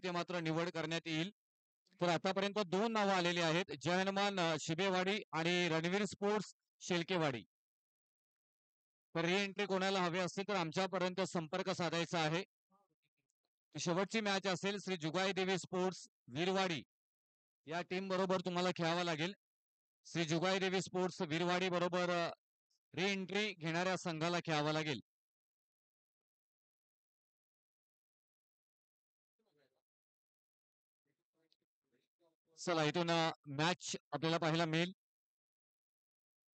इथे मात्र निवड करण्यात येईल. तर आतापर्यंत 2 नावं आलेली आहेत, जय हनुमान शिबेवाडी आणि रणवीर स्पोर्ट्स शेलकेवाडी. तर री एंट्री कोणाला हवे असेल तर आमच्यापर्यंत संपर्क साधायचा आहे. शेवटची मॅच असेल श्री जुगाई देवी स्पोर्ट्स वीरवाडी या टीम बरोबर तुम्हाला खेळावं लागेल. श्री जुगाई देवी स्पोर्ट्स वीरवाडी बरोबर री एंट्री घेणाऱ्या संघाला खेळावं लागेल. चला इथून मॅच आपल्याला पाहायला मिळेल.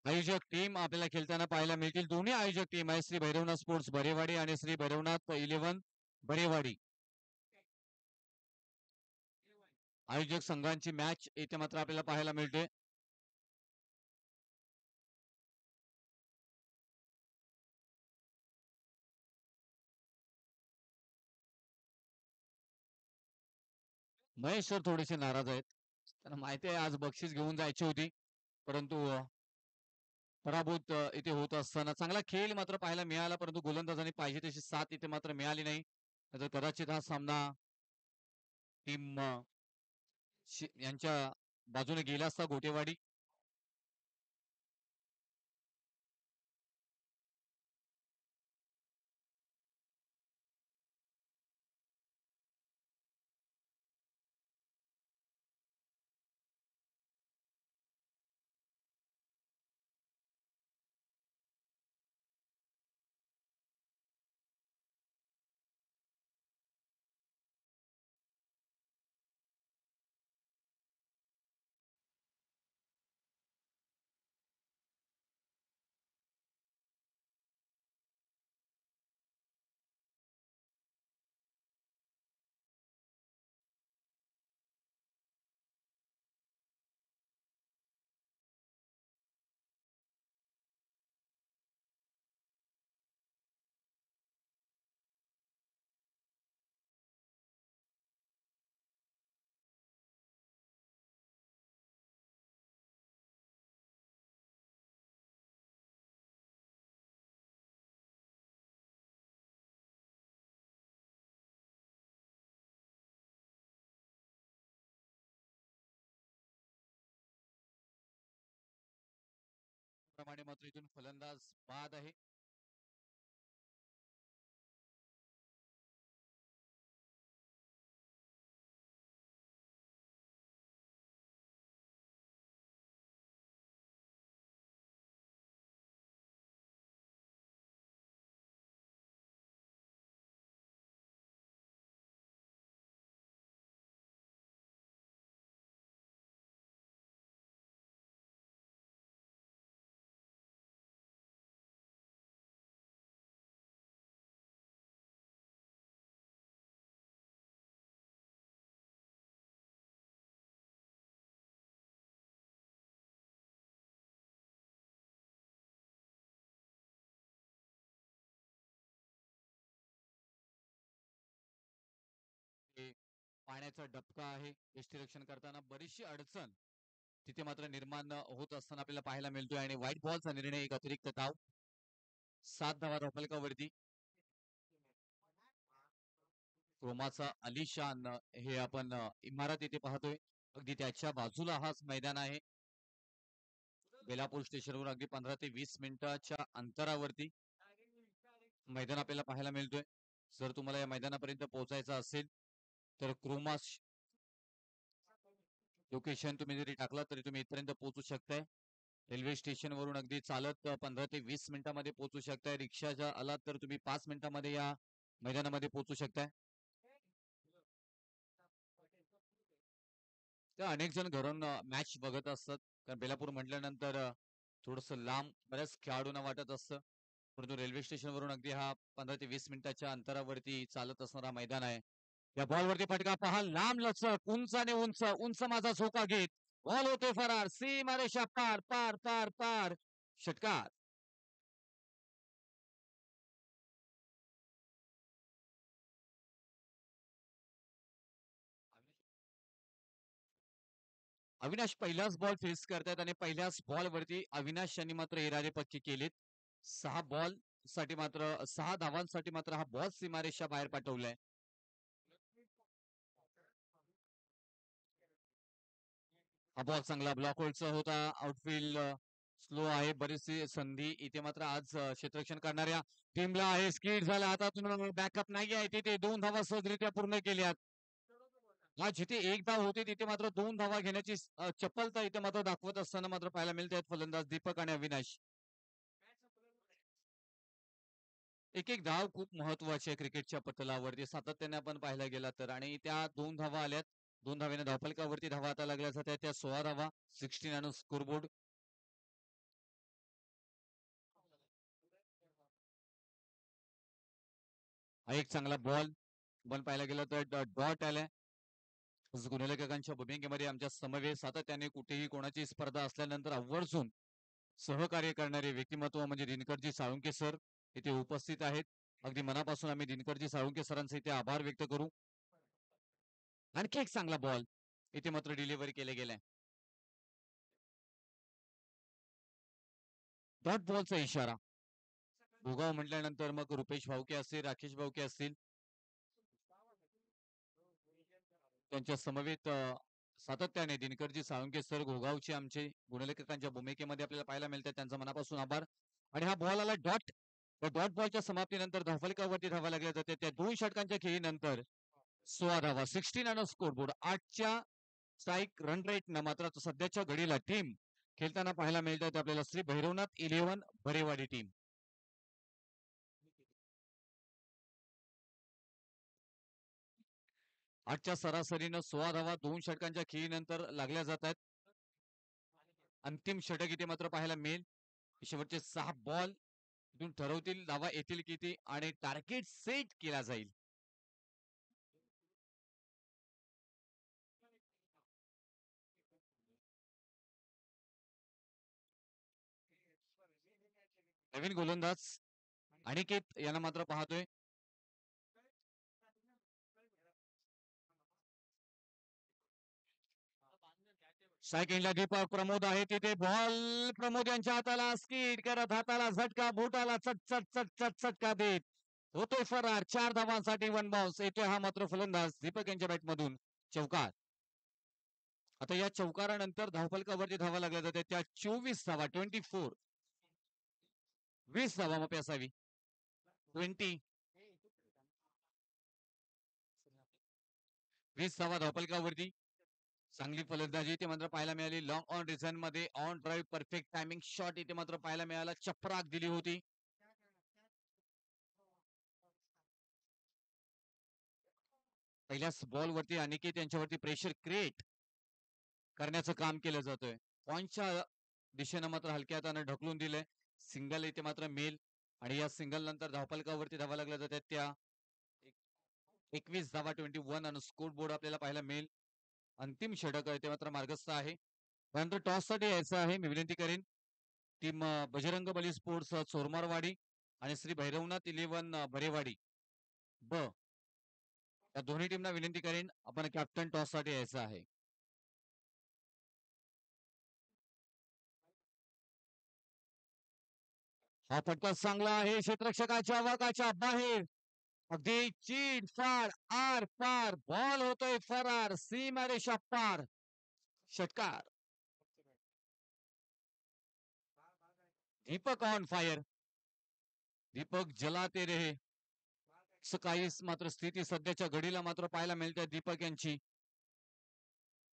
आयोजक टीम आपल्याला खेळताना पाहायला मिळतील. दोन्ही आयोजक टीम आहे श्री भैरवनाथ स्पोर्ट्स बरेवाडी आणि श्री भैरवनाथ 11 बरेवाडी. आयोजक संघांची मॅच इथे मात्र आपल्याला पाहायला मिळते. महेश सर थोडेसे नाराज आहेत. त्यांना माहिती आहे आज बक्षीस घेऊन जायची होती, परंतु पराभूत इथे होत असताना चांगला खेळ मात्र पाहायला मिळाला, परंतु गोलंदाजांनी पाहिजे तशी साथ इथे मात्र मिळाली नाही. तर कदाचित हा सामना टीम यांच्या बाजूने गेला असता गोटेवाडी. प्रमाणे मात्र इथून फलंदाज बाद आहे. पाण्याचा डबका आहे. यष्टीरक्षण करताना बरीचशी अडचण तिथे मात्र निर्माण होत असताना आपल्याला पाहायला मिळतोय आणि व्हाईट बॉलचा निर्णय एक अतिरिक्त धाव. 7 धावा धावफलकावरती. क्रोमाचा अलिशान हे आपण इमारत इथे पाहतोय. अगदी त्याच्या बाजूला हाच मैदान आहे. बेलापूर स्टेशनवर अगदी 15 ते 20 मिनिटाच्या अंतरावरती मैदान आपल्याला पाहायला मिळतोय. जर तुम्हाला या मैदानापर्यंत पोहोचायचं असेल तर क्रोमास लोकेशन तुम्ही जरी टाकला तरी तुम्ही इथपर्यंत पोहोचू शकताय. रेल्वे स्टेशन वरून अगदी चालत 15 ते 20 मिनिटांमध्ये पोहोचू शकताय. रिक्षाच्या आलात तर तुम्ही 5 मिनिटांमध्ये या मैदानामध्ये पोहोचू शकताय. तर अनेक जण घरून मॅच बघत असतात, कारण बेलापूर म्हटल्यानंतर थोडस लांब बऱ्याच खेळाडूंना वाटत असतं, परंतु रेल्वे स्टेशनवरून अगदी हा 15 ते 20 मिनिटाच्या अंतरावरती चालत असणारा मैदान आहे. या बॉलवरती फटका पहा, लांब लचक, उंच आणि उंच, उंच माझा झोका घेत बॉल होते फरार, सीमारेषा पार पार पार पार, षटकार. अविनाश पहिलाच बॉल फेस करतायत आणि पहिल्याच बॉल वरती अविनाश यांनी मात्र इरादे पक्के केलेत. 6 बॉल साठी मात्र 6 धावांसाठी मात्र हा बॉल सीमारेषा बाहेर पाठवलाय. हा बॉल चांगला ब्लॉक होल्डचा होता. आउटफील्ड स्लो आहे. बरीचशी संधी इथे मात्र आज क्षेत्ररक्षण करणाऱ्या टीमला आहे. स्किड झाला हातातून. बॅकअप नाही आहे तिथे. 2 धावा सहजरित्या पूर्ण केल्यात. हा जिथे एक धाव होती तिथे मात्र 2 धावा घेण्याची चपलता इथे मात्र दाखवत असताना मात्र पाहायला मिळत आहेत फलंदाज दीपक आणि अविनाश. एक एक धाव खूप महत्वाची आहे क्रिकेटच्या पटलावरती सातत्याने आपण पाहायला गेला तर. आणि त्या 2 धावा आल्यात. 2 धावेने धावफलकावरती धावा आता लागल्या जातात त्या 16 धावा. 16 आणि स्कोरबोर्ड. हा एक चांगला बॉल पण पाहायला गेलं तर डॉट आलाय. गुणलेखकांच्या भूमिकेमध्ये आमच्या समवेत सातत्याने कुठेही कोणाची स्पर्धा असल्यानंतर आवर्जून सहकार्य करणारे व्यक्तिमत्व म्हणजे दिनकरजी साळुंके सर इथे उपस्थित आहेत. अगदी मनापासून आम्ही दिनकरजी साळुंके सरांचे इथे आभार व्यक्त करू. आणखी एक चांगला बॉल इथे मात्र डिलिव्हरी केले गेलाय. डॉट बॉलचा इशारा. भोगाव म्हटल्यानंतर मग रुपेश भाऊके असतील, राकेश भाऊके असतील, त्यांच्या समवेत सातत्याने दिनकरजी साळुंके सर घोगावचे आमचे गुणलेखकांच्या भूमिकेमध्ये आपल्याला पाहायला मिळतात. त्यांचा मनापासून आभार. आणि हा बॉल आला डॉट. डॉट बॉलच्या समाप्तीनंतर धावफलकावरती धावा लागल्या जाते त्या 2 षटकांच्या खेळीनंतर 16 धावा. 16 आणि स्कोरबोर्ड. 8च्या स्ट्राईक रन रेट न मात्र सध्याच्या घडीला टीम खेळताना पाहायला मिळतात आपल्याला श्री भैरवनाथ 11 बरेवाडी टीम. आजच्या सरासरीनं 16 धावा 2 षटकांच्या खेळीनंतर लागल्या जात आहेत. अंतिम षटक इथे मात्र पाहायला मिळेल. शेवटचे 6 बॉल इथून ठरवतील धावा येतील किती आणि टार्गेट सेट केला जाईल. नवीन गोलंदाज अनिकेत यांना मात्र पाहतोय. सेकंडला दीपक प्रमोद आहे तिथे. बॉल प्रमोद यांच्या हाताला स्किड करत हाताला झटका बोटाला चट चट चट चट चटका देत होतोय फरार. 4 धावांसाठी 1 बाउन्स येतोय हा मात्र फलंदाज दीपक यांच्या बॅट मधून चौकार. आता या चौकारानंतर धावफलकावरती धावा लागल्या जाते त्या 24 धावा. 24. 20 धावा मापे असावी. 20. 20 धावा धावफलकावरती. चांगली फलंदाजी इथे मात्र पाहायला मिळाली. लॉंग ऑन रिझन मध्ये on drive perfect timing shot इथे मात्र पाहायला मिळाला. चपराक दिली होती. पहिल्याच बॉल वरती अनिकेत यांच्यावरती प्रेशर क्रिएट करण्याचं काम केलं जातोय. पॉइंटच्या दिशेनं मात्र हलक्या हाताने ढकलून दिलंय. सिंगल इथे मात्र मेल. आणि या सिंगल नंतर धावफलकावरती धावा लागल्या जातात त्या 21 धावा. 21 आणि स्कोर बोर्ड आपल्याला पाहायला मिळेल. अंतिम षटक आहे ते मात्र मार्गस्थ आहे. त्यानंतर टॉस साठी यायचं आहे. मी विनंती करेन टीम बजरंग बली स्पोर्ट्स चोरमारवाडी आणि श्री भैरवनाथ 11 बरेवाडी ब या दोन्ही टीमना विनंती करेन आपण कॅप्टन टॉस साठी यायचं आहे. हा फटका चांगला आहे. क्षेत्ररक्षकाच्या वाकाच्या बाहेर. अगदी चीड फाड आर पार बॉल होतोय फरार सीमारेषा पार. षटकार. Deepak on fire. दीपक जलाते रहे. काही मात्र स्थिती सध्याच्या घडीला मात्र पाहायला मिळते दीपक यांची.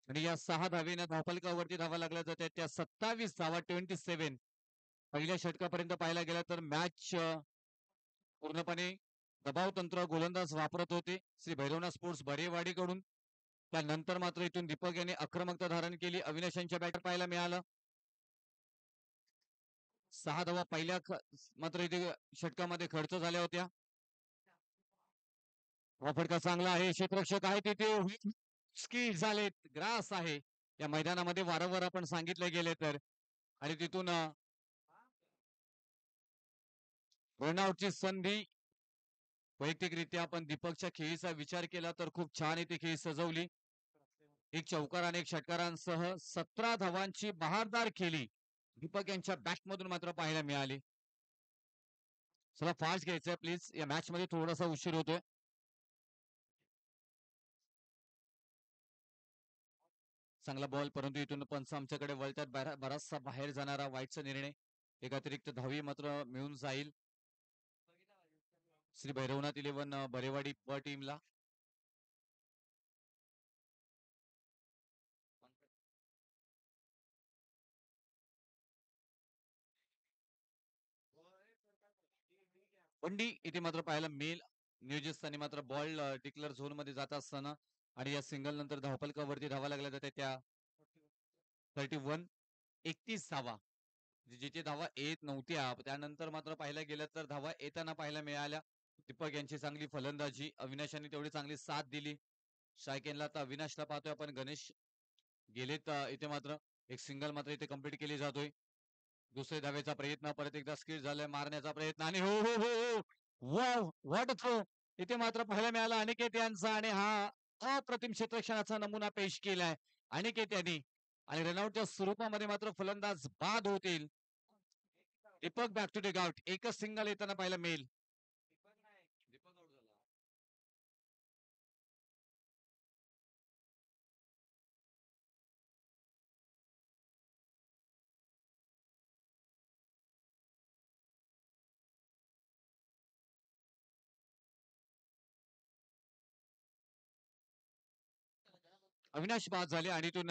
आणि या 6 धावेने धावफलकावरती धावा लागल्या जातात त्या 27 धावा. 27. पहिल्या षटकापर्यंत पाहायला गेला तर मॅच पूर्णपणे दबाव तंत्र गोलंदाज वापरत होते श्री भैरवनाथ स्पोर्ट्स बरेवाडीकडून. त्यानंतर मात्र इथून दीपक यांनी आक्रमकता धारण केली. अविनाश यांच्या बॅटर पाहायला मिळालं. 6 धावा पहिल्या मात्र इथे षटकामध्ये खर्च झाल्या होत्या. हा फटका चांगला आहे. क्षेत्ररक्षक आहे तिथे. स्किड झाले. ग्रास आहे या मैदानामध्ये वारंवार आपण सांगितले गेले तर. आणि तिथून रनआउटची संधी. वैयक्तिकरित्या आपण दीपकच्या खेळीचा विचार केला तर खूप छान इथे खेळी सजवली. एक चौकार आणि एक षटकारांसह 17 धावांची बहारदार खेळी दीपक यांच्या बॅट मधून मात्र पाहायला मिळाली. चला फास्ट घ्यायचंय प्लीज. या मॅच मध्ये थोडासा उशीर होतोय. चांगला बॉल, परंतु इथून पंच आमच्याकडे वळतात. बराचसा बाहेर जाणारा वाईटचा निर्णय. एक अतिरिक्त धावी मात्र मिळून जाईल श्री भैरवनाथ 11 बरेवाडी ब टीमला. बंडी इथे मात्र पाहायला मिळेल. नियोजित स्थानी मात्र बॉल डिक्लेअर झोन मध्ये जात असताना आणि या सिंगल नंतर धावफलकावरती धावा लागल्या जाते त्या 31 31 धावा. जिथे धावा येत नव्हत्या त्यानंतर मात्र पाहायला गेलं तर धावा येताना पाहायला मिळाल्या. दीपक यांची चांगली फलंदाजी, अविनाशांनी तेवढी चांगली साथ दिली. शायकेनला आता अविनाशला पाहतोय आपण. गणेश गेलेत इथे मात्र एक सिंगल मात्र इथे कंप्लीट केली जातोय. दुसऱ्या धावेचा प्रयत्न परत एकदा स्किल झालाय मारण्याचा प्रयत्न आणि हो हो हो हो वाव व्हॉट थ्रो इथे मात्र पाहायला मिळाला अनिकेत यांचा आणि हा अप्रतिम क्षेत्ररक्षणाचा नमुना पेश केलाय अनिकेत यांनी. आणि रनआउटच्या स्वरूपामध्ये मात्र फलंदाज बाद होतील. Deepak back to take out. एकच सिंगल येताना पाहायला मिळेल. अविनाश बाद झाले आणि इथून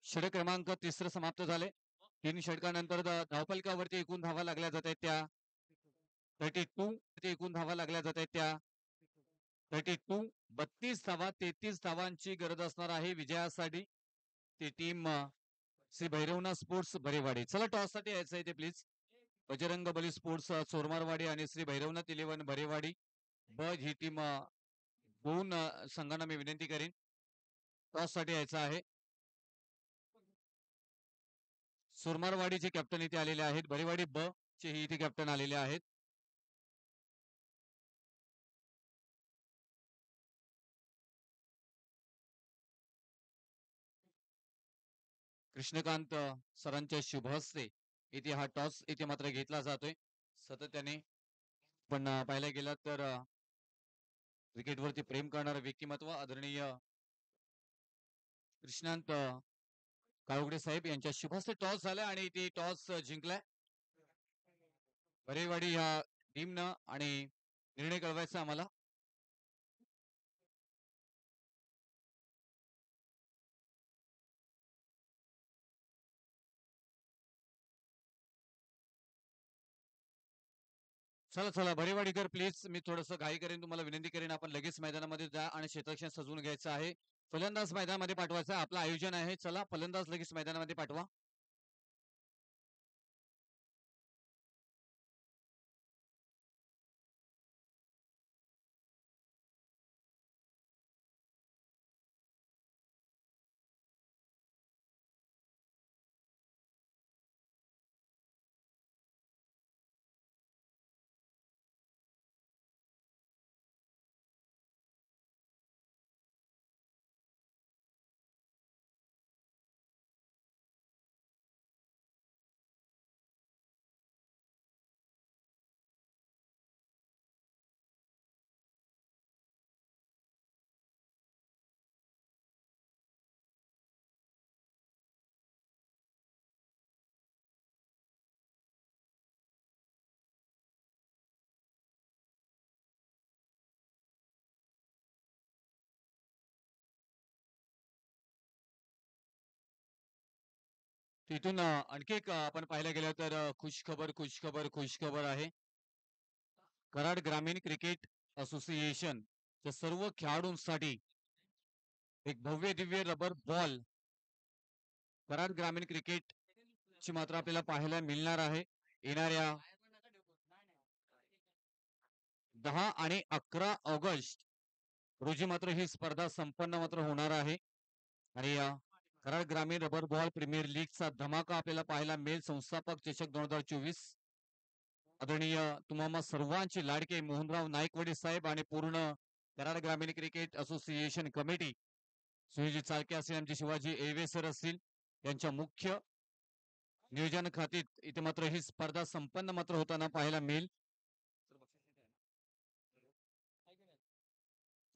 षटक क्रमांक तिसरं समाप्त झाले. 3 षटकानंतर धावफलकावरती एकूण धावा लागल्या जात आहेत त्या 32. एकूण धावा लागल्या जात आहेत त्या 32. 32 धावा, 33 धावांची गरज असणार आहे विजयासाठी. ती टीम श्री भैरवनाथ स्पोर्ट्स बरेवाडी. चला टॉस साठी यायचं आहे ते प्लीज. बजरंग बली स्पोर्ट्स चोरमारवाडी आणि श्री भैरवनाथ 11 बरेवाडी ब ही टीम दोन संघांना मी विनंती करेन टॉस साठी यायचं आहे. सुरमारवाडीचे कॅप्टन इथे आलेले आहेत. बरेवाडी ब चे इथे कॅप्टन आलेले आहेत. कृष्णकांत सरांच्या शुभ हस्ते इथे हा टॉस इथे मात्र घेतला जातोय सातत्याने. पण पाहायला गेलं तर क्रिकेटवरती प्रेम करणारं व्यक्तिमत्व आदरणीय कृष्णांत काळुगडे साहेब यांच्या शुभ हस्ते टॉस झाला आणि ते टॉस जिंकलाय बरेवाडी ह्या टीमनं. आणि निर्णय कळवायचा आम्हाला. चला चला बरेवाडीकर प्लीज, मी थोडस घाई करेन, तुम्हाला विनंती करेन आपण लगेच मैदानामध्ये जा आणि क्षेत्ररक्षण सजवून घ्यायचं आहे. फलंदाज मैदानामध्ये पाठवायचं आपलं आयोजन आहे. चला फलंदाज लगेच मैदानामध्ये पाठवा. तिथून आणखी एक आपण पाहायला गेलं तर खुशखबर खुशखबर खुशखबर आहे. कराड ग्रामीण क्रिकेट असोसिएशन च्या सर्व खेळाडूंसाठी एक भव्य दिव्य रबर बॉल कराड ग्रामीण क्रिकेट ची मात्र आपल्याला पाहायला मिळणार आहे. येणाऱ्या 10 आणि 11 ऑगस्ट रोजी मात्र ही स्पर्धा संपन्न मात्र होणार आहे. आणि कराड ग्रामीण रबर बॉल प्रीमियर लीगचा धमाका आपल्याला पाहायला मिळेल. संस्थापक चषक 2024 आदरणीय तुम्हाला सर्वांचे लाडके मोहनराव नाईकवडे साहेब आणि पूर्ण कराड ग्रामीण क्रिकेट असोसिएशन कमिटी सुनीलजी चालके असतील, आमचे शिवाजी एवे सर असतील, यांच्या मुख्य नियोजन खात्यात इथे मात्र ही स्पर्धा संपन्न मात्र होताना पाहायला मिळेल.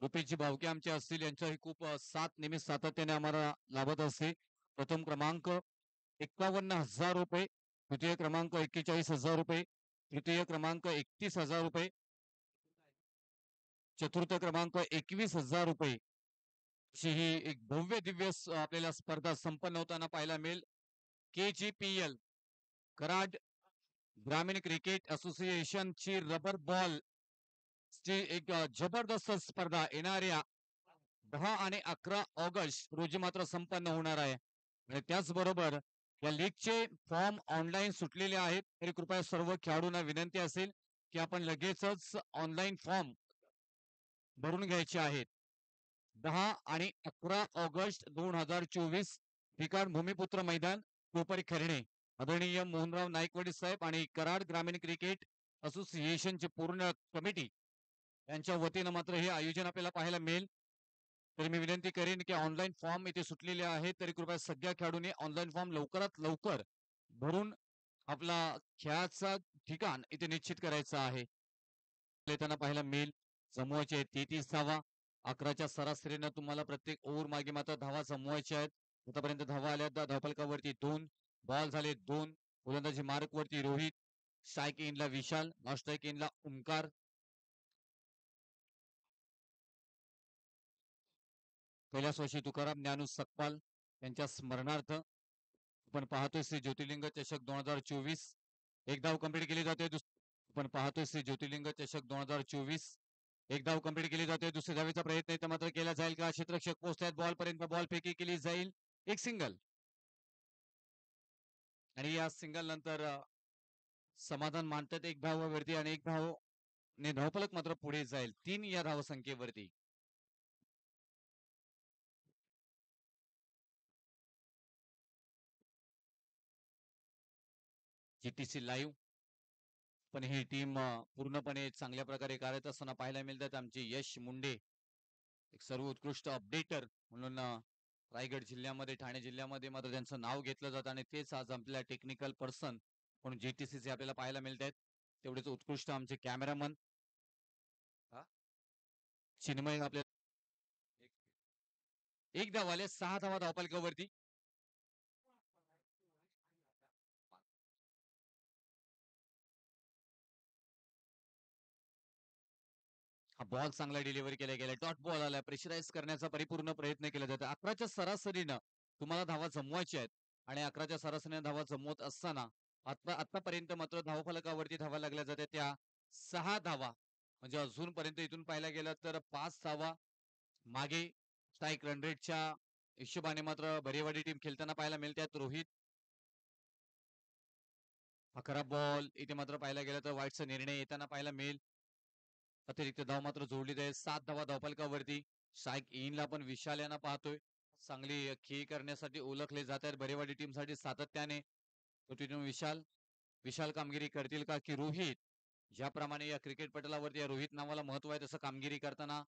रुपेशजी भावके आमचे असतील, यांच्याही खूप साथ नेहमी सातत्याने आम्हाला लाभत असते. प्रथम क्रमांक 51,000 रुपये, द्वितीय क्रमांक 41,000 रुपये, तृतीय क्रमांक 31,000 रुपये, चतुर्थ क्रमांक 21,000 रुपये. अशी ही एक भव्य दिव्य आपल्याला स्पर्धा संपन्न होताना पाहायला मिळेल. KGPL कराड ग्रामीण क्रिकेट असोसिएशनची रबर बॉल ची एक जबरदस्त स्पर्धा येणाऱ्या 10 आणि 11 ऑगस्ट रोजी मात्र संपन्न होणार आहे. आणि त्याचबरोबर या लीगचे फॉर्म ऑनलाईन सुटलेले आहेत. तरी कृपया सर्व खेळाडूंना विनंती असेल की आपण लगेचच ऑनलाईन फॉर्म भरून घ्यायचे आहेत. 10 आणि 11 ऑगस्ट 2024 ठिकाण भूमिपुत्र मैदान कोपरी खर्णे. आदरणीय मोहनराव नाईकवाडी साहेब आणि कराड ग्रामीण क्रिकेट असोसिएशनची पूर्ण कमिटी यांच्या वतीनं मात्र हे आयोजन आपल्याला पाहायला मिळेल. तरी मी विनंती करेन की ऑनलाईन फॉर्म इथे सुटलेले आहेत. तरी कृपया सगळ्या खेळाडूंनी ऑनलाईन फॉर्म लवकरात लवकर भरून आपला खेळाचा ठिकाण इथे निश्चित करायचं आहे. येताना पाहायला मिळेल समूहाचे 33 धावा. 11च्या सरासरीनं तुम्हाला प्रत्येक ओव्हर मागे मात्र धावा जमवायच्या आहेत. आतापर्यंत धावा आल्या धावफलकावरती 2 बॉल झाले 2. गोलंदाजी मार्क वरती रोहित, स्ट्राईक इनला विशाल, नॉन स्ट्राईक इनला ओंकार. कैलासवासी तुकाराम ज्ञानू सकपाल यांच्या स्मरणार्थ आपण पाहतोय श्री ज्योतिर्लिंग चषक 2024 एक धाव कंप्लीट केली जाते. आपण पाहतोय श्री ज्योतिर्लिंग चषक 2024 एक धाव कंप्लीट केली जाते. दुसऱ्या धावेचा प्रयत्न इथं मात्र केला जाईल का? क्षेत्ररक्षक पोहोचतात बॉल पर्यंत, बॉल फेकी केली जाईल. एक सिंगल आणि या सिंगल नंतर समाधान मानतात एक धावावरती आणि एक धाव ने धावफलक मात्र पुढे जाईल 3 या धावसंख्येवरती. GTC लाईव्ह पण ही टीम पूर्णपणे चांगल्या प्रकारे कार्यरत असताना पाहायला मिळतात. आमचे यश मुंडे एक सर्वोत्कृष्ट अपडेटर म्हणून रायगड जिल्ह्यामध्ये ठाणे जिल्ह्यामध्ये मात्र त्यांचं नाव घेतलं जातं आणि तेच आज आपल्या टेक्निकल पर्सन म्हणून GTCचे आपल्याला पाहायला मिळत आहेत. तेवढेच उत्कृष्ट आमचे कॅमेरामन चिन्मय आपल्या एक धाव आले 6 धावा धावफलकावरती. हा बॉल चांगला डिलिव्हरी केला गेला. डॉट बॉल आला. प्रेशराईज करण्याचा परिपूर्ण प्रयत्न केला जातो. 11च्या सरासरीनं तुम्हाला धावा जमवायच्या आहेत आणि 11च्या सरासरीनं धावा जमवत असताना आतापर्यंत मात्र धावफलकावरती धावा लागल्या जातात त्या 6 धावा. म्हणजे अजूनपर्यंत इथून पाहायला गेलं तर 5 धावा मागे स्ट्राईक रन रेटच्या हिशोबाने मात्र बरेवाडी टीम खेळताना पाहायला मिळतात. रोहित 11 बॉल इथे मात्र पाहायला गेलं तर वाईटचा निर्णय येताना पाहायला मिळेल. अतिरिक्त धाव मात्र जोडली जाईल 7 धावा धावफलकावरती. स्ट्राईक इनला पण विशाल यांना पाहतोय चांगली खेळी करण्यासाठी ओळखले जात आहेत बरेवाडी टीम साठी सातत्याने. तो तिथून विशाल विशाल कामगिरी करतील का की रोहित? ज्याप्रमाणे या क्रिकेट पटलावरती या रोहित नावाला महत्व आहे तसं कामगिरी करताना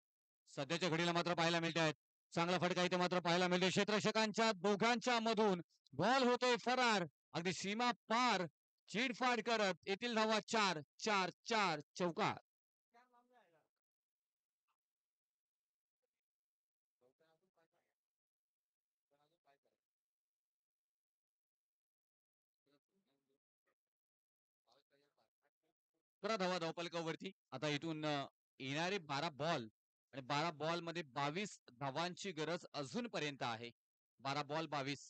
सध्याच्या घडीला मात्र पाहायला मिळत आहेत. चांगला फटका इथे मात्र पाहायला मिळतो. क्षेत्ररक्षकांच्या दोघांच्या मधून बॉल होतोय फरार अगदी सीमा पार चिडफाड करत येथील धावा 4 4 4 चौकार. धावा धावफलकावरती आता इथून येणारे 12 बॉल आणि 12 बॉल मध्ये 22 धावांची गरज अजूनपर्यंत आहे. 12 बॉल 22.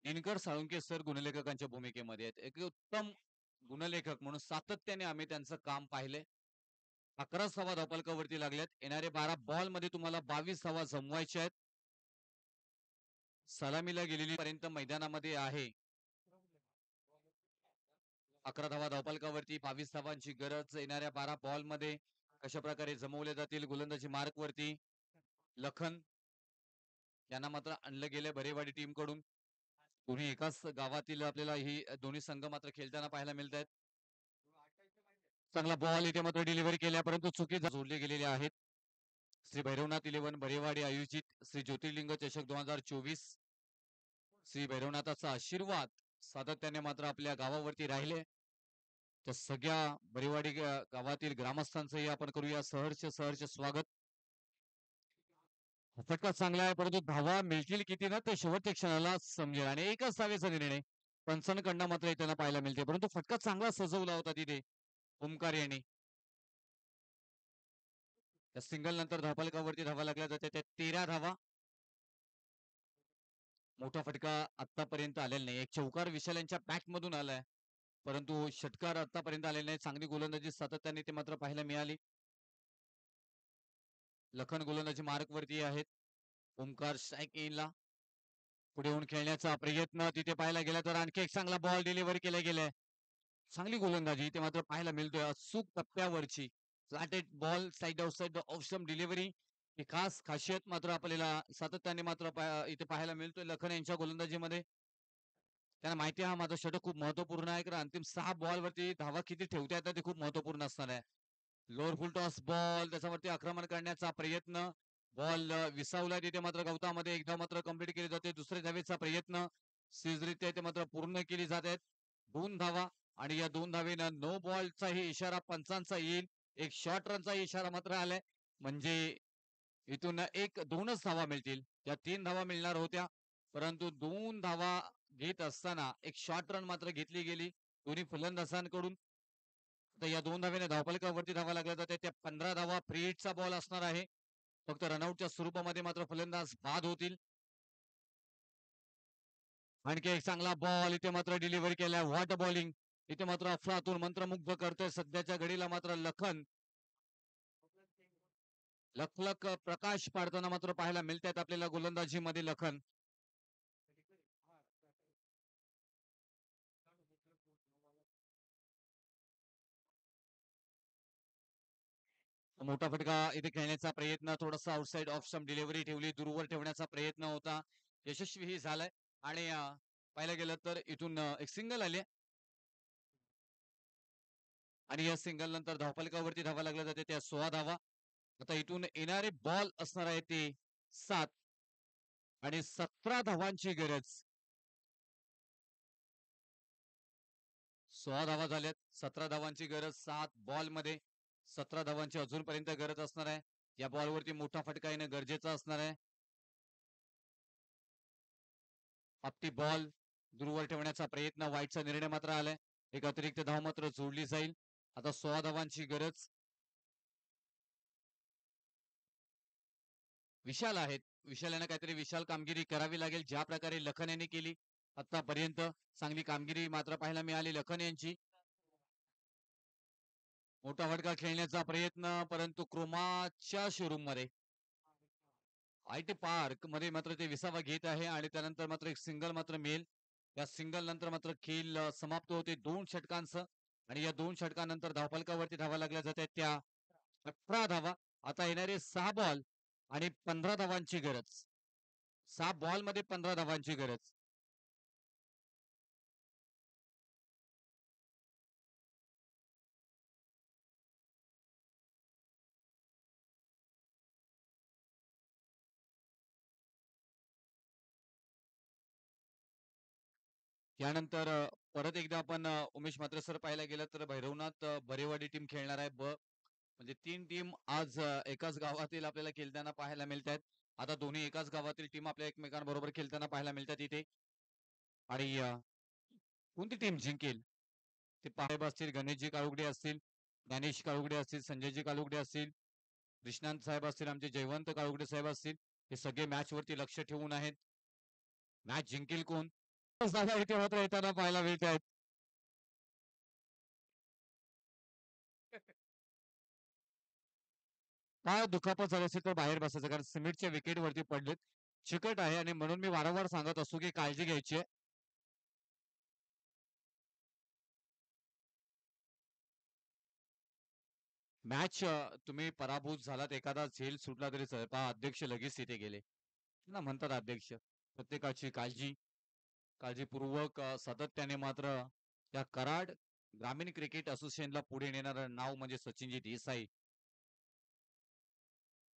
दिनकर साळुंके सर गुणलेखकांच्या भूमिकेमध्ये आहेत. एक उत्तम गुणलेखक म्हणून सातत्याने आम्ही त्यांचं काम पाहिले. 11 धावा धावफलकावरती लागल्यात. येणारे 12 बॉल मध्ये तुम्हाला 22 धावा जमवायच्या आहेत. सलामीला गेलेली पर्यंत मैदानामध्ये आहे. 11 धावा धावफलकावरती 22 धावांची गरज येणाऱ्या 12 बॉल मध्ये कशा प्रकारे जमवले जातील. गोलंदाजी मार्क वरती लखन यांना मात्र आणलं गेलं बरेवाडी टीम कडून. दोन्ही एकाच गावातील आपल्याला ही दोन्ही संघ मात्र खेळताना पाहायला मिळत आहेत. चांगला बॉल इथे मात्र डिलिव्हरी केल्या परंतु चुकीचा जोडले गेलेले आहेत. श्री भैरवनाथ 11 बरेवाडी आयोजित श्री ज्योतिर्लिंग चषक 2024 श्री भैरवनाथाचा आशीर्वाद सातत्याने मात्र आपल्या गावावरती राहिले. त्या सगळ्या बरेवाडी गावातील ग्रामस्थांचंही आपण करूया सहर्ष स्वागत. फटका चांगला आहे परंतु धावा मिळतील किती ना ते शेवटच्या क्षणाला समजेल आणि एकच धावेचा निर्णय पंचांकडनं मात्र त्यांना पाहायला मिळते परंतु फटका चांगला सजवला होता तिथे ओमकार यांनी. त्या सिंगल नंतर धावफलकावरती धावा लागल्या जाते त्या 13 धावा. मोठा फटका आतापर्यंत आलेला नाही. एक चौकार विशाल यांच्या बॅट मधून आलाय परंतु षटकार आतापर्यंत आलेला नाही. चांगली गोलंदाजी सातत्याने ते मात्र पाहायला मिळाली. लखन गोलंदाजी मार्क वरती आहेत. ओमकार स्ट्राईक ला पुढे येऊन खेळण्याचा प्रयत्न तिथे पाहायला गेला तर आणखी एक चांगला बॉल डिलिव्हरी केला गेलाय. चांगली गोलंदाजी ते मात्र पाहायला मिळतोय अचूक टप्प्यावरची फ्लॅटेड ball side off side off stump delivery ही खास खासियत मात्र आपल्याला सातत्याने मात्र इथे पाहायला मिळतोय लखन यांच्या गोलंदाजीमध्ये. त्यांना माहिती आहे हा माझा षटक खूप महत्वपूर्ण आहे कारण अंतिम 6 बॉल वरती धावा किती ठेवता येतात ते खूप महत्वपूर्ण असणार आहे. लोअर फुल टॉस बॉल त्याच्यावरती आक्रमण करण्याचा प्रयत्न बॉल विसावला तिथे मात्र गवतामध्ये एकदा मात्र कंप्लीट केली जाते. दुसऱ्या धावेचा प्रयत्न सीजरित्या ते मात्र पूर्ण केली जात आहेत. 2 धावा आणि या 2 धावेनं नो बॉलचाही इशारा पंचांचा येईल. एक शॉर्ट रनचा इशारा मात्र आलाय म्हणजे इथून 2च धावा मिळतील. त्या 3 धावा मिळणार होत्या परंतु 2 धावा घेत असताना एक शॉर्ट रन मात्र घेतली गेली दोन्ही फलंदाजांकडून. तर या 2 धावेने धावफलकावरती धावा लागल्या जाते. त्या 15 धावा फ्री हिटचा बॉल असणार आहे. फक्त रनआउटच्या स्वरूपामध्ये मात्र फलंदाज बाद होतील. आणखी एक चांगला बॉल इथे मात्र डिलिव्हरी केलाय. व्हॉट बॉलिंग इथे मात्र अफलातून मंत्रमुग्ध करतोय सध्याच्या घडीला मात्र लखन. लखलख प्रकाश पाडताना मात्र पाहायला मिळतात आपल्याला गोलंदाजीमध्ये लखन. मोठा फटका इथे खेळण्याचा प्रयत्न थोडासा आउटसाइड ऑफ स्टंप डिलिव्हरी ठेवली दूरवर ठेवण्याचा प्रयत्न होता यशस्वीही झालाय आणि पाहायला गेलं तर इथून एक सिंगल आले आणि या सिंगल नंतर धावफलकावरती धावा लागल्या जाते त्या 16 धावा. आता इथून येणारे बॉल असणार आहे ते 7 आणि 17 धावांची गरज. 16 धावा झाल्यात 17 धावांची गरज 7 बॉल मध्ये 17 धावांची अजूनपर्यंत गरज असणार आहे. या बॉलवरती मोठा फटका येणं गरजेचं असणार आहे. आपटी बॉल दूरवर ठेवण्याचा प्रयत्न वाईटचा निर्णय मात्र आलाय. एक अतिरिक्त धाव मात्र जोडली जाईल. आता 16 धावांची गरज. विशाल आहेत विशाल यांना काहीतरी विशाल कामगिरी करावी लागेल ज्या प्रकारे लखन यांनी केली आतापर्यंत चांगली कामगिरी मात्र पाहायला मिळाली लखन यांची. मोठा फटका खेळण्याचा प्रयत्न परंतु क्रोमाच्या शोरूम मध्ये आयटी पार्क मध्ये मात्र ते विसावा घेत आहे आणि त्यानंतर मात्र एक सिंगल मात्र मिळेल. या सिंगल नंतर मात्र खेळ समाप्त होते 2 षटकांचं आणि या 2 षटकांनंतर धावफलकावरती धावा लागल्या जातात त्या 18 धावा. आता येणारे 6 बॉल आणि 15 धावांची गरज. 6 बॉल मध्ये 15 धावांची गरज. यानंतर परत एकदा आपण उमेश म्हात्रे सर पाहायला गेलं तर भैरवनाथ बरेवाडी टीम खेळणार आहे म्हणजे 3 टीम आज एकाच गावातील आपल्याला खेळताना पाहायला मिळत आहेत. आता दोन्ही एकाच गावातील टीम आपल्या एकमेकांबरोबर खेळताना पाहायला मिळतात इथे आणि कोणती टीम जिंकेल ते साहेब असतील गणेशजी काळुगडे असतील ज्ञानेश काळुगडे असतील संजयजी काळुगडे असतील कृष्णांत साहेब असतील आमचे जयवंत काळुगडे साहेब असतील हे सगळे मॅच वरती लक्ष ठेवून आहेत. मॅच जिंकेल कोण इथे मात्र येताना पाहायला मिळत आहेत. काय दुखापत झाली असेल तर बाहेर बसायचं कारण सिमेंटच्या विकेट वरती पडलेत चिकट आहे आणि म्हणून मी वारंवार सांगत असतो की काळजी घ्यायची आहे. मॅच तुम्ही पराभूत झालात एखादा झेल सुटला तरी पहा अध्यक्ष लगेच तिथे गेले ना म्हणतात अध्यक्ष प्रत्येकाची काळजीपूर्वक सातत्याने मात्र त्या कराड ग्रामीण क्रिकेट असोसिएशनला पुढे नेणारं नाव म्हणजे सचिनजी देसाई.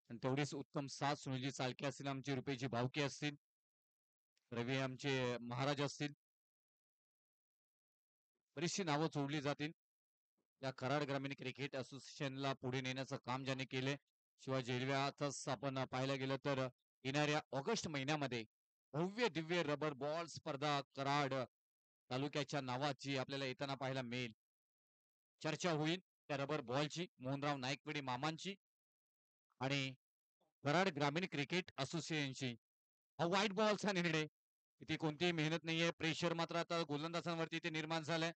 आणि तेवढीच उत्तम साथ सुनीलजी चालके असतील, आमचे रुपयेची भावकी असतील, रवी आमचे महाराज असतील. बरीचशी नावं जोडली जातील. या कराड ग्रामीण क्रिकेट असोसिएशनला पुढे नेण्याचं काम ज्याने केले. शिवाय जेलव्यातच आपण पाहायला गेलं तर येणाऱ्या ऑगस्ट महिन्यामध्ये भव्य दिव्य रबर बॉल स्पर्धा कराड तालुक्याच्या नावाची आपल्याला येताना पाहायला मिळेल. चर्चा होईल त्या रबर बॉलची, मोहनराव नाईकवडी मामांची आणि कराड ग्रामीण क्रिकेट असोसिएशनची. हा व्हाईट बॉलचा निर्णय, इथे कोणतीही मेहनत नाहीये. प्रेशर मात्र आता गोलंदाजांवरती इथे निर्माण झालंय.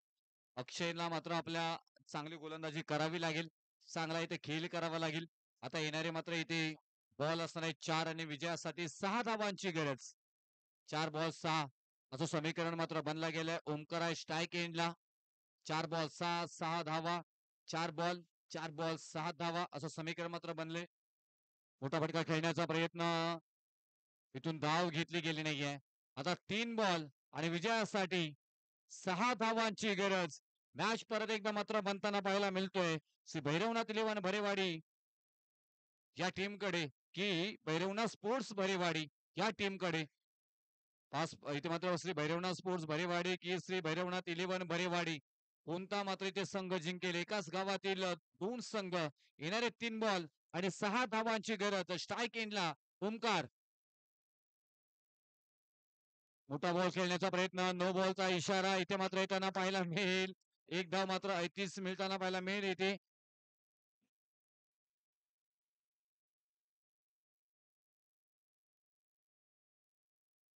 अक्षयला मात्र आपल्या चांगली गोलंदाजी करावी लागेल. चांगला इथे खेळ करावा लागेल. आता येणारे मात्र इथे बॉल असणार आहे 4 आणि विजयासाठी 6 धावांची गरज. 4 बॉल 6 असं समीकरण मात्र बनला गेलंय. ओमकार आहे स्ट्राईक एंडला. 4 बॉल 6 धावा. 4 बॉल 6 धावा असं समीकरण मात्र बनले. मोठा फटका खेळण्याचा प्रयत्न, इथून धाव घेतली गेली नाहीये. आता 3 बॉल आणि विजयासाठी 6 धावांची गरज. मॅच परत एकदा मात्र बनताना पाहायला मिळतोय. श्री भैरवनाथ इलेव्हन भरेवाडी या टीमकडे की भैरवनाथ स्पोर्ट्स भरेवाडी या टीमकडे. पास इथे मात्र श्री भैरवनाथ स्पोर्ट्स भरेवाडी की श्री भैरवनाथ इलेव्हन भरेवाडी, कोणता मात्र इथे संघ जिंकेल. एकाच गावातील 2 संघ. येणारे 3 बॉल आणि 6 धावांची गरज. स्ट्राईक एंडला ओमकार. मोठा बॉल खेळण्याचा प्रयत्न, नो बॉलचा इशारा इथे मात्र येताना पाहायला मिळेल. एक धाव मात्र ऐतीस मिळताना पाहायला मिळेल इथे.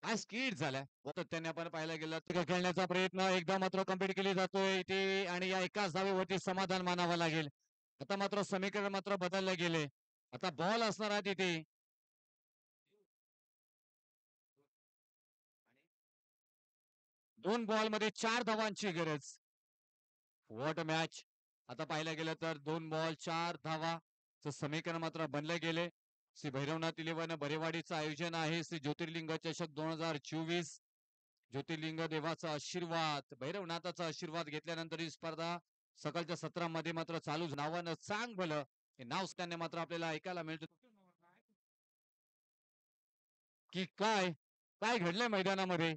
काय स्किड झालाय त्यांनी आपण पाहायला गेलं तर खेळण्याचा प्रयत्न एकदा मात्र कम्प्लीट केली जातोय इथे आणि या एकाच धावेवरती समाधान मानावं लागेल. आता मात्र समीकरण मात्र बदलले गेले. आता बॉल असणार आहे तिथे. 2 बॉल मध्ये 4 धावांची गरज. What match. आता पाहायला गेलं तर 2 बॉल 4 धावा समीकरण मात्र बनले गेले. श्री भैरवनाथ इलेव्हन बरेवाडीचं आयोजन आहे. श्री ज्योतिर्लिंग चषक 2024. ज्योतिर्लिंग देवाचा आशीर्वाद, भैरवनाथाचा आशीर्वाद घेतल्यानंतर ही स्पर्धा सकाळच्या सत्रामध्ये मात्र चालू नावानं सांग भलं हे नाव त्यांनी मात्र आपल्याला ऐकायला मिळतं की काय काय घडलंय मैदानामध्ये.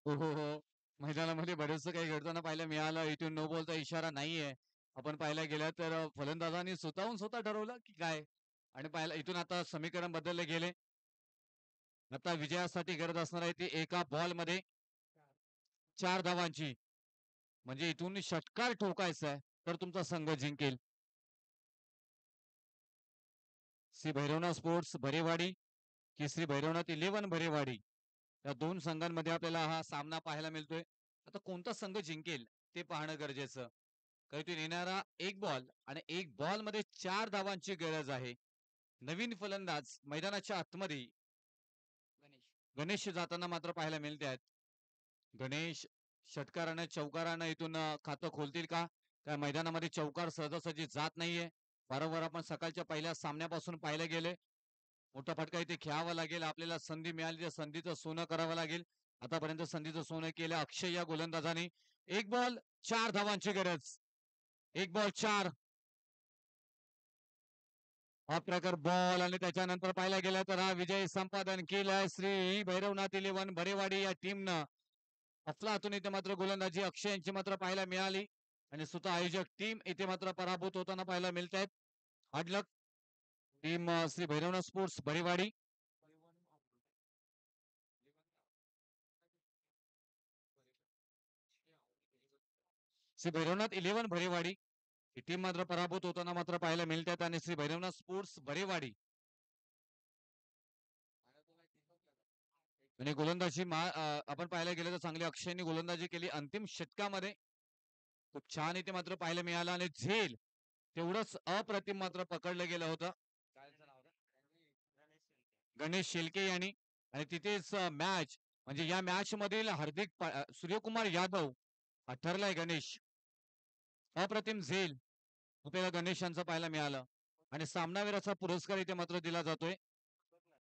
हो हो हो, मैदानामध्ये बरेचसं काही घडताना पाहायला मिळालं. इथून नो बॉलचा इशारा नाहीये. आपण पाहायला गेलं तर फलंदाजांनी स्वतःहून स्वतः ठरवलं की काय. आणि पाहायला इथून आता समीकरण बदलले गेले. आता विजयासाठी गरज असणार आहे ती एका बॉल मध्ये 4 धावांची. म्हणजे इथून षटकार ठोकायचा आहे तर तुमचा संघ जिंकेल. श्री भैरवनाथ स्पोर्ट्स भरेवाडी की श्री भैरवनाथ इलेव्हन भरेवाडी या 2 संघांमध्ये आपल्याला हा सामना पाहायला मिळतोय. आता कोणता संघ जिंकेल ते पाहणं गरजेचं. कारण येणारा एक बॉल आणि एक बॉल मध्ये 4 धावांची गरज आहे. नवीन फलंदाज मैदानाच्या आतमध्ये गणेश जाताना मात्र पाहायला मिळते आहेत. गणेश षटकारानं चौकारानं इथून खातं खोलतील का. त्या मैदानामध्ये चौकार सहजासहजी जात नाहीये. वारंवार आपण सकाळच्या पहिल्या सामन्यापासून पाहायला गेले. मोठा फटका इथे खेळावा लागेल. आपल्याला संधी मिळाली त्या संधीचं सोनं करावं लागेल. आतापर्यंत संधीचं सोनं केलं अक्षय या गोलंदाजाने. एक बॉल 4 धावांची गरज. एक बॉल 4. हा प्रकार बॉल आणि त्याच्यानंतर पाहायला गेलं तर हा विजय संपादन केलाय श्री भैरवनाथ इलेव्हन भरेवाडी या टीमनं. अफलातून इथे मात्र गोलंदाजी अक्षय यांची मात्र पाहायला मिळाली आणि स्वतः आयोजक टीम इथे मात्र पराभूत होताना पाहायला मिळत आहेत. Hard luck team Shri Bhairavnath sports Bharewadi. Shri Bhairavnath eleven Bharewadi ही टीम मात्र पराभूत होताना मात्र पाहायला मिळतात आणि श्री भैरवनाथ स्पोर्ट्स भरेवाडी आणि गोलंदाजी आपण पाहायला गेलं तर चांगली अक्षयने गोलंदाजी केली अंतिम षटकामध्ये. खूप छान इथे मात्र पाहायला मिळालं आणि झेल तेवढंच अप्रतिम मात्र पकडलं गेलं होतं. गणेश शेलके यांनी आणि तिथेच मॅच म्हणजे या मॅच मधील सूर्यकुमार यादव ठरलाय गणेश. अप्रतिम झेल आपल्याला गणेश यांचं पाहायला मिळालं आणि सामनावीराचा पुरस्कार इथे मात्र दिला जातोय.